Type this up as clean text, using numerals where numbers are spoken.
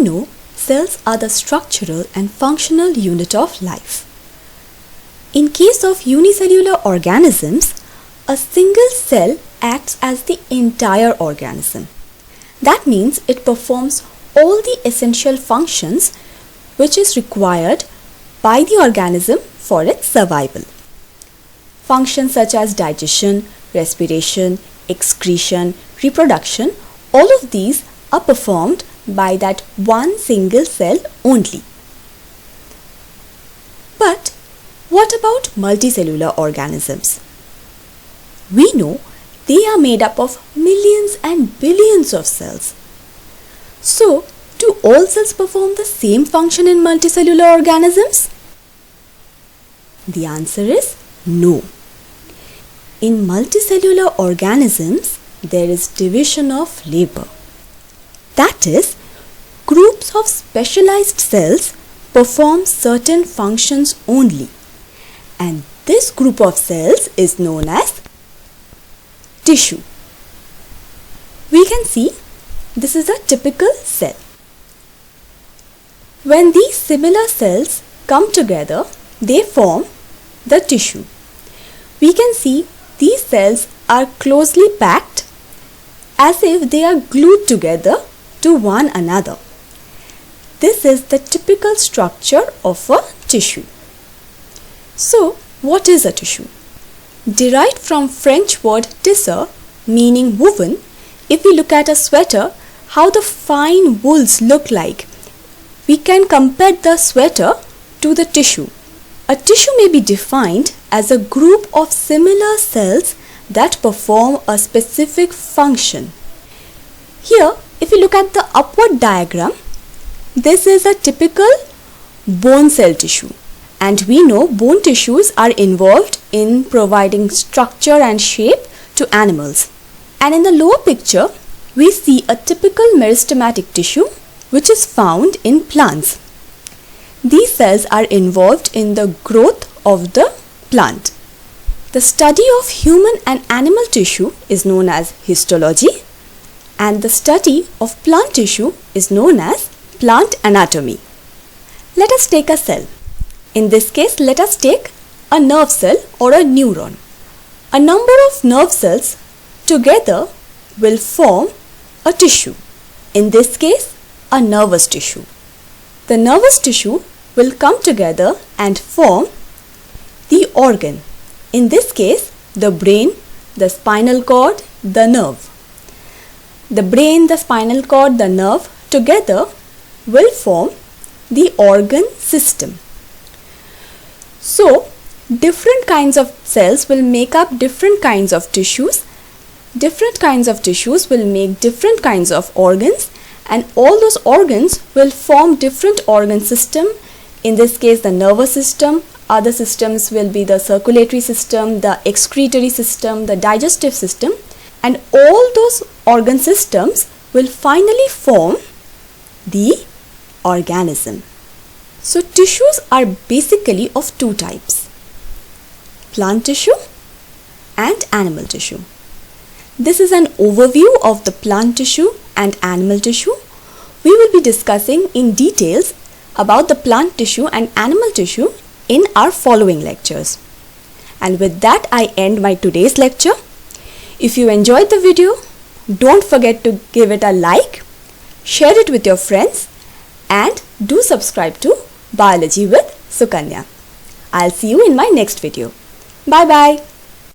know cells are the structural and functional unit of life. In case of unicellular organisms, a single cell acts as the entire organism. That means it performs all the essential functions which is required by the organism for its survival. Functions such as digestion, respiration, excretion, reproduction, all of these are performed by that one single cell only. But what about multicellular organisms? We know they are made up of millions and billions of cells. So, do all cells perform the same function in multicellular organisms? The answer is no. In multicellular organisms, there is division of labor. That is, groups of specialized cells perform certain functions only, and this group of cells is known as tissue. We can see this is a typical cell. When these similar cells come together, they form the tissue. We can see these cells are closely packed as if they are glued together to one another. This is the typical structure of a tissue. So, what is a tissue? Derived from French word tisser, meaning woven, if we look at a sweater, how the fine wools look like, we can compare the sweater to the tissue. A tissue may be defined as a group of similar cells that perform a specific function. Here, if you look at the upward diagram, this is a typical bone cell tissue. And we know bone tissues are involved in providing structure and shape to animals. And in the lower picture, we see a typical meristematic tissue which is found in plants. These cells are involved in the growth of the plant. The study of human and animal tissue is known as histology, and the study of plant tissue is known as plant anatomy. Let us take a cell. In this case, let us take a nerve cell or a neuron. A number of nerve cells together will form a tissue. In this case, a nervous tissue. The nervous tissue will come together and form the organ. In this case, the brain, the spinal cord, the nerve. The brain, the spinal cord, the nerve together will form the organ system. So, different kinds of cells will make up different kinds of tissues. Different kinds of tissues will make different kinds of organs, and all those organs will form different organ system. In this case, the nervous system. Other systems will be the circulatory system, the excretory system, the digestive system, and all those organ systems will finally form the organism. So, tissues are basically of two types: plant tissue and animal tissue. This is an overview of the plant tissue and animal tissue. We will be discussing in details about the plant tissue and animal tissue in our following lectures. And with that, I end my today's lecture. If you enjoyed the video, don't forget to give it a like, share it with your friends, and do subscribe to Biology with Sukanya. I'll see you in my next video. Bye bye.